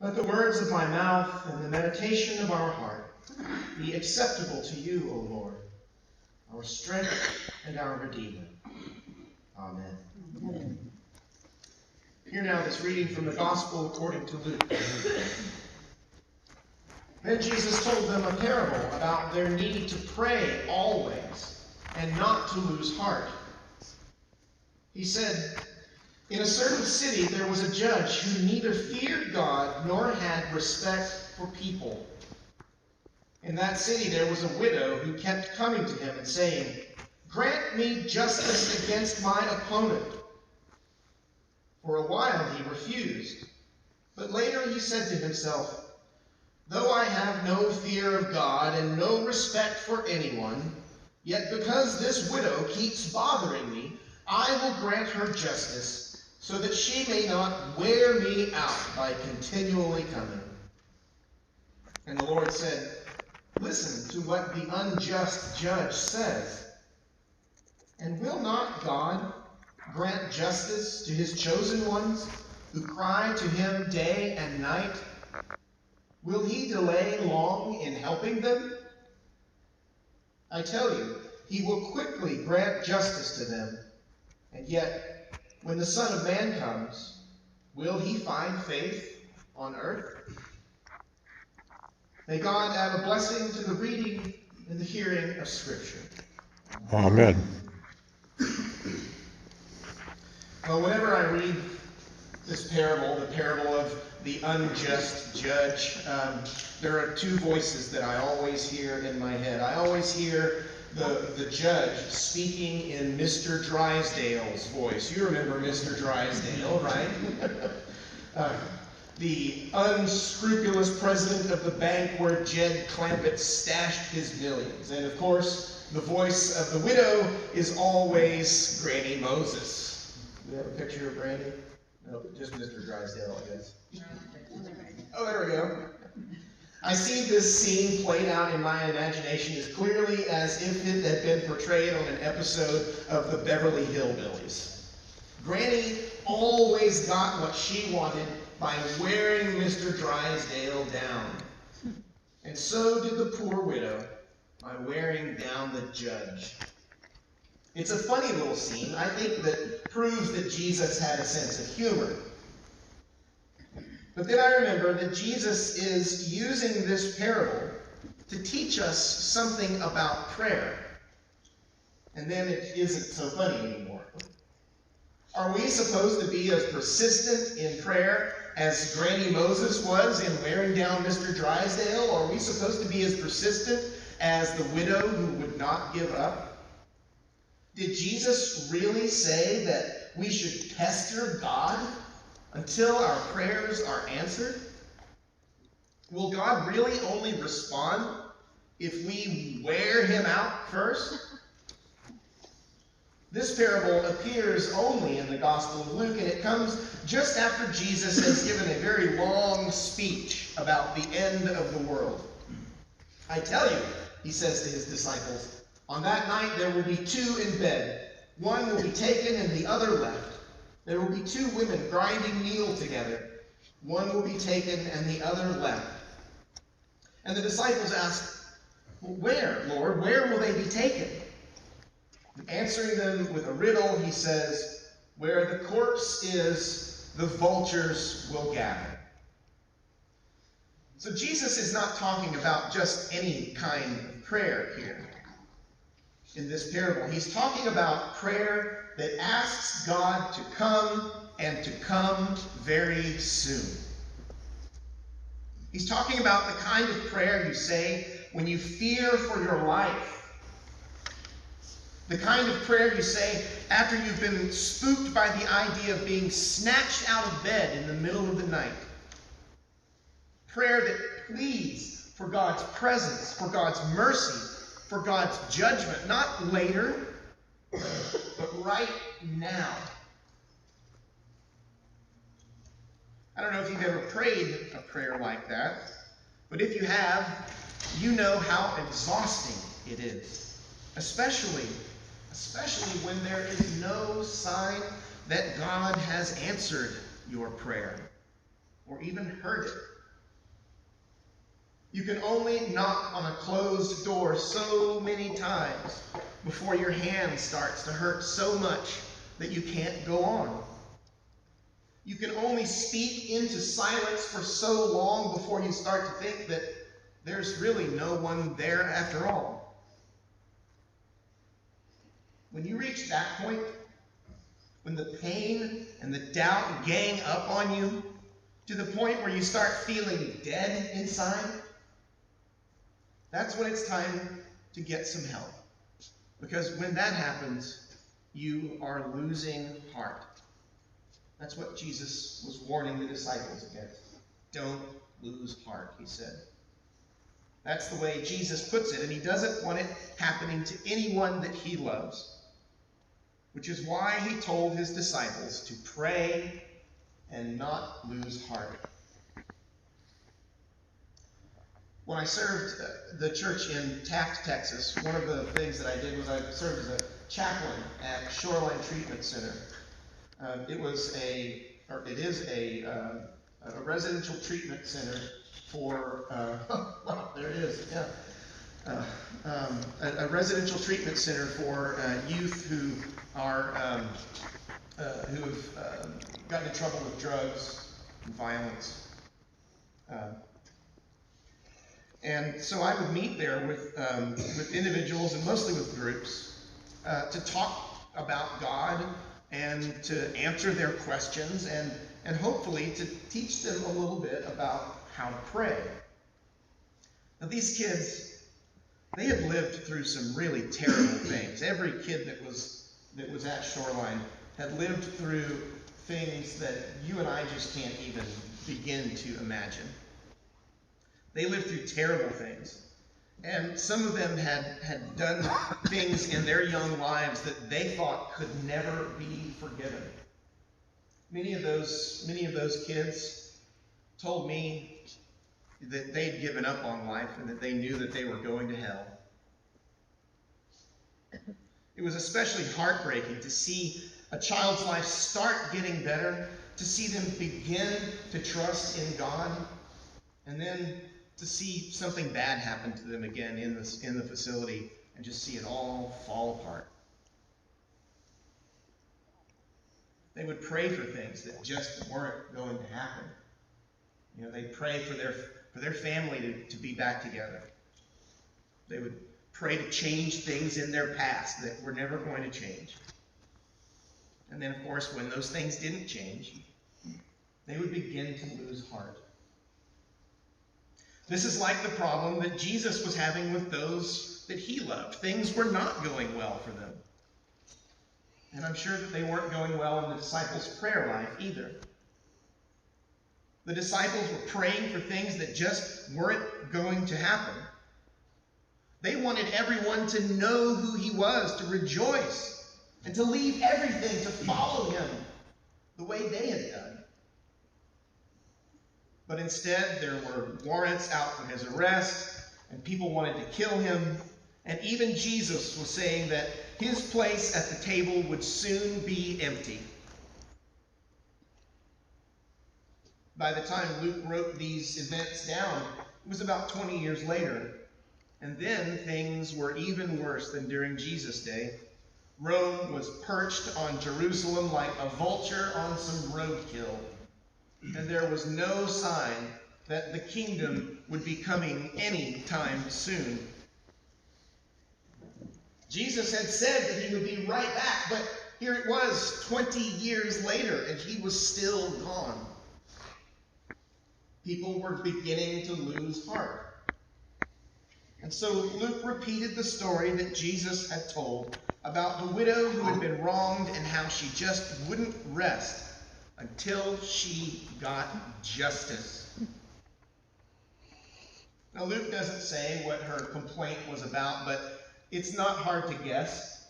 Let the words of my mouth and the meditation of our heart be acceptable to you, O Lord, our strength and our Redeemer. Amen. Amen. Hear now this reading from the Gospel according to Luke. Then Jesus told them a parable about their need to pray always and not to lose heart. He said, "In a certain city there was a judge who neither feared God nor had respect for people. In that city there was a widow who kept coming to him and saying, 'Grant me justice against my opponent.' For a while he refused, but later he said to himself, 'Though I have no fear of God and no respect for anyone, yet because this widow keeps bothering me, I will grant her justice, so that she may not wear me out by continually coming.' And the Lord said, 'Listen to what the unjust judge says. And will not God grant justice to his chosen ones who cry to him day and night? Will he delay long in helping them? I tell you, he will quickly grant justice to them. And yet, when the Son of Man comes, will he find faith on earth?" May God add a blessing to the reading and the hearing of Scripture. Amen. Well, whenever I read this parable, the parable of the unjust judge, there are two voices that I always hear in my head. I always hear the judge speaking in Mr. Drysdale's voice. You remember Mr. Drysdale, right? The unscrupulous president of the bank where Jed Clampett stashed his millions. And of course, the voice of the widow is always Granny Moses. Do we have a picture of Granny? No, just Mr. Drysdale, I guess. Oh, there we go. I see this scene played out in my imagination as clearly as if it had been portrayed on an episode of the Beverly Hillbillies. Granny always got what she wanted by wearing Mr. Drysdale down. And so did the poor widow by wearing down the judge. It's a funny little scene, I think, that proves that Jesus had a sense of humor. But then I remember that Jesus is using this parable to teach us something about prayer. And then it isn't so funny anymore. Are we supposed to be as persistent in prayer as Granny Moses was in wearing down Mr. Drysdale? Or are we supposed to be as persistent as the widow who would not give up? Did Jesus really say that we should pester God until our prayers are answered? Will God really only respond if we wear him out first? This parable appears only in the Gospel of Luke, and it comes just after Jesus has given a very long speech about the end of the world. "I tell you," he says to his disciples, "on that night there will be two in bed. One will be taken and the other left. There will be two women grinding meal together. One will be taken and the other left." And the disciples asked, "Where, Lord? Where will they be taken?" Answering them with a riddle, he says, "Where the corpse is, the vultures will gather." So Jesus is not talking about just any kind of prayer here in this parable. He's talking about prayer that asks God to come, and to come very soon. He's talking about the kind of prayer you say when you fear for your life. The kind of prayer you say after you've been spooked by the idea of being snatched out of bed in the middle of the night. Prayer that pleads for God's presence, for God's mercy, for God's judgment, not later, but right now. I don't know if you've ever prayed a prayer like that, but if you have, you know how exhausting it is, especially when there is no sign that God has answered your prayer or even heard it. You can only knock on a closed door so many times before your hand starts to hurt so much that you can't go on. You can only speak into silence for so long before you start to think that there's really no one there after all. When you reach that point, when the pain and the doubt gang up on you to the point where you start feeling dead inside, that's when it's time to get some help. Because when that happens, you are losing heart. That's what Jesus was warning the disciples against. Don't lose heart, he said. That's the way Jesus puts it, and he doesn't want it happening to anyone that he loves, which is why he told his disciples to pray and not lose heart. When I served the church in Taft, Texas, one of the things that I did was I served as a chaplain at Shoreline Treatment Center. It is a residential treatment center for, there it is, yeah. A residential treatment center for youth who have gotten in trouble with drugs and violence. And so I would meet there with individuals and mostly with groups to talk about God and to answer their questions and hopefully to teach them a little bit about how to pray. Now these kids, they had lived through some really terrible things. Every kid that was at Shoreline had lived through things that you and I just can't even begin to imagine. They lived through terrible things. And some of them had done things in their young lives that they thought could never be forgiven. Many of those kids told me that they'd given up on life and that they knew that they were going to hell. It was especially heartbreaking to see a child's life start getting better, to see them begin to trust in God, and then to see something bad happen to them again in the facility and just see it all fall apart. They would pray for things that just weren't going to happen. You know, they'd pray for their family to be back together. They would pray to change things in their past that were never going to change. And then, of course, when those things didn't change, they would begin to lose heart. This is like the problem that Jesus was having with those that he loved. Things were not going well for them. And I'm sure that they weren't going well in the disciples' prayer life either. The disciples were praying for things that just weren't going to happen. They wanted everyone to know who he was, to rejoice, and to leave everything to follow him the way they had done. But instead, there were warrants out for his arrest, and people wanted to kill him. And even Jesus was saying that his place at the table would soon be empty. By the time Luke wrote these events down, it was about 20 years later. And then things were even worse than during Jesus' day. Rome was perched on Jerusalem like a vulture on some roadkill. And there was no sign that the kingdom would be coming any time soon. Jesus had said that he would be right back, but here it was 20 years later, and he was still gone. People were beginning to lose heart. And so Luke repeated the story that Jesus had told about the widow who had been wronged and how she just wouldn't rest until she got justice. Now, Luke doesn't say what her complaint was about, but it's not hard to guess.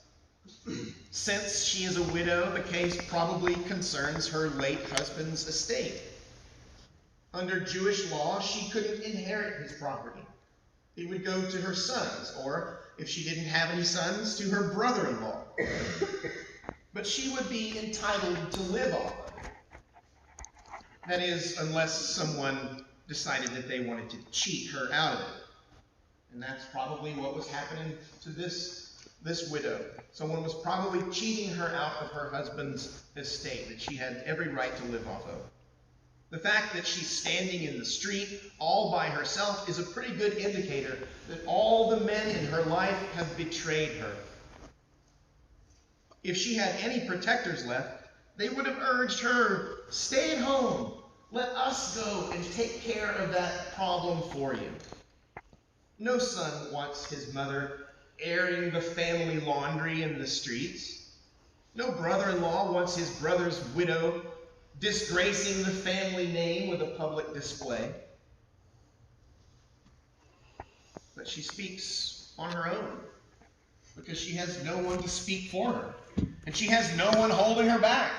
Since she is a widow, the case probably concerns her late husband's estate. Under Jewish law, she couldn't inherit his property. It would go to her sons, or if she didn't have any sons, to her brother-in-law. But she would be entitled to live off of it. That is, unless someone decided that they wanted to cheat her out of it. And that's probably what was happening to this widow. Someone was probably cheating her out of her husband's estate that she had every right to live off of. The fact that she's standing in the street all by herself is a pretty good indicator that all the men in her life have betrayed her. If she had any protectors left, they would have urged her, stay at home. Let us go and take care of that problem for you. No son wants his mother airing the family laundry in the streets. No brother-in-law wants his brother's widow disgracing the family name with a public display. But she speaks on her own because she has no one to speak for her. And she has no one holding her back.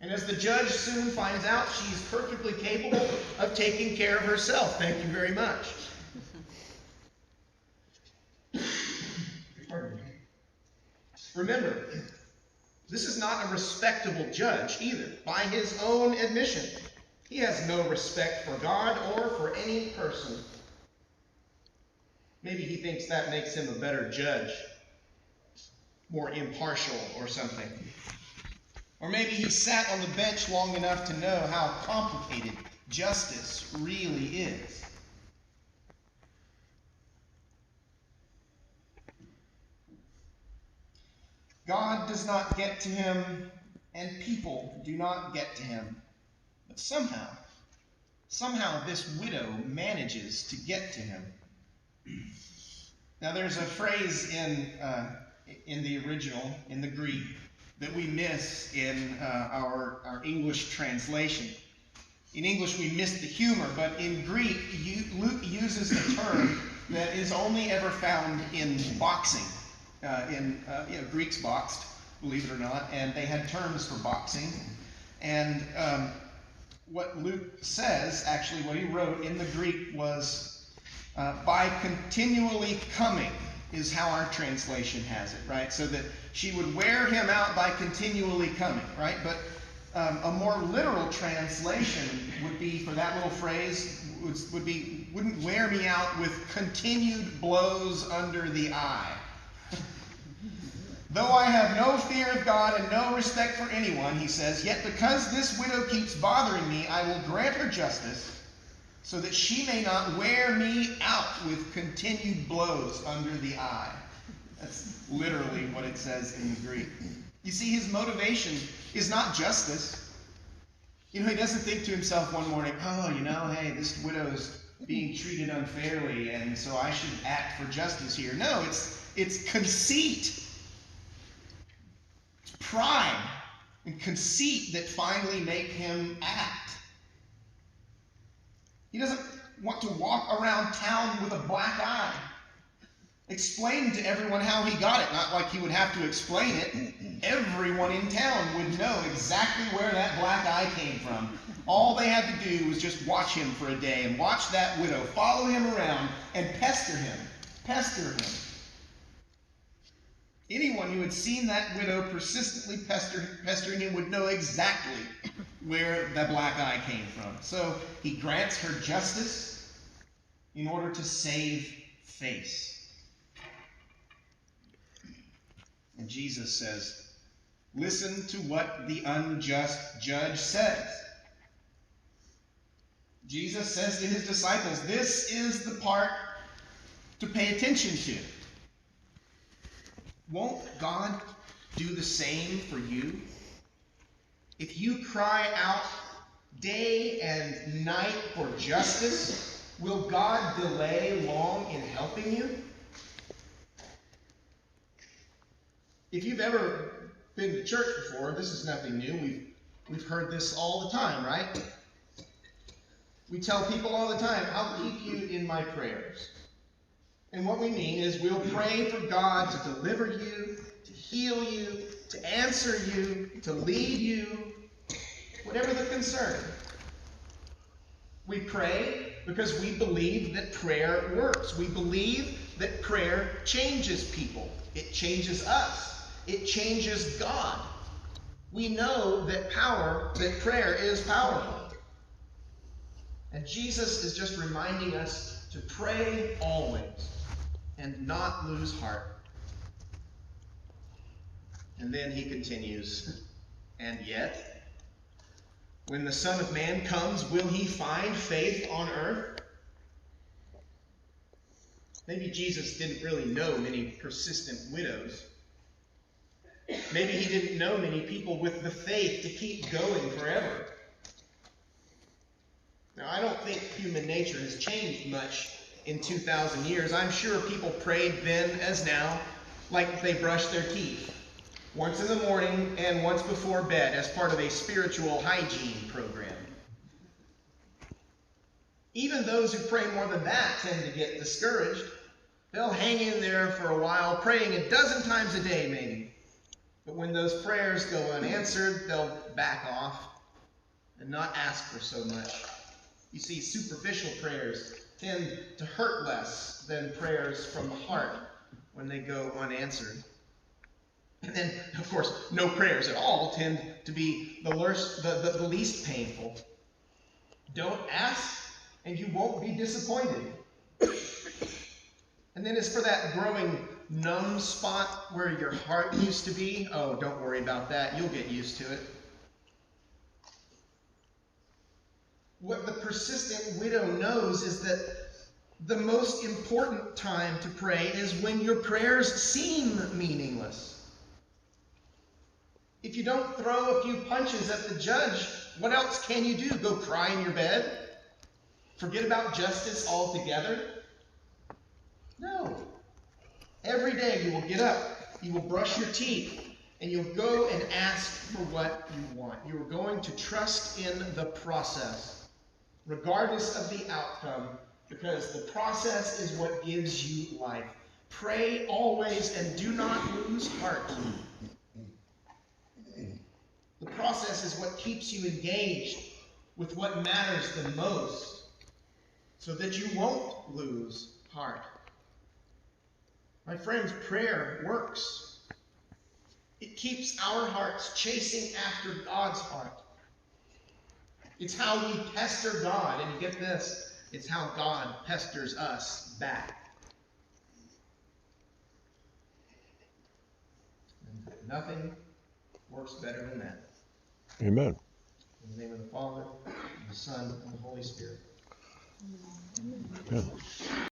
And as the judge soon finds out, she's perfectly capable of taking care of herself. Thank you very much. Remember, this is not a respectable judge either, by his own admission. He has no respect for God or for any person. Maybe he thinks that makes him a better judge, more impartial or something. Or maybe he sat on the bench long enough to know how complicated justice really is. God does not get to him, and people do not get to him. But somehow this widow manages to get to him. Now there's a phrase in the original, in the Greek, that we miss in our English translation. In English we miss the humor, but in Greek Luke uses a term that is only ever found in boxing. Greeks boxed, believe it or not, and they had terms for boxing. And what Luke says, actually what he wrote in the Greek was, by continually coming is how our translation has it, right? So that she would wear him out by continually coming, right? But a more literal translation would be, for that little phrase, wouldn't wear me out with continued blows under the eye. Though I have no fear of God and no respect for anyone, he says, yet because this widow keeps bothering me, I will grant her justice, so that she may not wear me out with continued blows under the eye. That's literally what it says in the Greek. You see, his motivation is not justice. He doesn't think to himself one morning, hey, this widow's being treated unfairly, and so I should act for justice here. No, it's conceit. It's pride and conceit that finally make him act. He doesn't want to walk around town with a black eye, explaining to everyone how he got it. Not like he would have to explain it. Everyone in town would know exactly where that black eye came from. All they had to do was just watch him for a day and watch that widow, follow him around and pester him. Anyone who had seen that widow persistently pestering him would know exactly where the black eye came from. So he grants her justice in order to save face. And Jesus says, listen to what the unjust judge says. Jesus says to his disciples, this is the part to pay attention to. Won't God do the same for you? If you cry out day and night for justice, will God delay long in helping you? If you've ever been to church before, this is nothing new. We've heard this all the time, right? We tell people all the time, I'll keep you in my prayers. And what we mean is we'll pray for God to deliver you, to heal you, to answer you, to lead you, whatever the concern. We pray because we believe that prayer works. We believe that prayer changes people. It changes us. It changes God. We know that prayer is powerful. And Jesus is just reminding us to pray always and not lose heart. And then he continues, and yet, when the Son of Man comes, will he find faith on earth? Maybe Jesus didn't really know many persistent widows. Maybe he didn't know many people with the faith to keep going forever. Now, I don't think human nature has changed much in 2,000 years. I'm sure people prayed then as now like they brushed their teeth. Once in the morning and once before bed as part of a spiritual hygiene program. Even those who pray more than that tend to get discouraged. They'll hang in there for a while, praying a dozen times a day maybe. But when those prayers go unanswered, they'll back off and not ask for so much. You see, superficial prayers tend to hurt less than prayers from the heart when they go unanswered. And then, of course, no prayers at all tend to be the least painful. Don't ask, and you won't be disappointed. And then as for that growing numb spot where your heart used to be, oh, don't worry about that. You'll get used to it. What the persistent widow knows is that the most important time to pray is when your prayers seem meaningless. If you don't throw a few punches at the judge, what else can you do? Go cry in your bed? Forget about justice altogether? No. Every day you will get up, you will brush your teeth, and you'll go and ask for what you want. You're going to trust in the process, regardless of the outcome, because the process is what gives you life. Pray always and do not lose heart. The process is what keeps you engaged with what matters the most, so that you won't lose heart. My friends, prayer works. It keeps our hearts chasing after God's heart. It's how we pester God, and get this, it's how God pesters us back. And nothing works better than that. Amen. In the name of the Father, and the Son, and the Holy Spirit. Amen.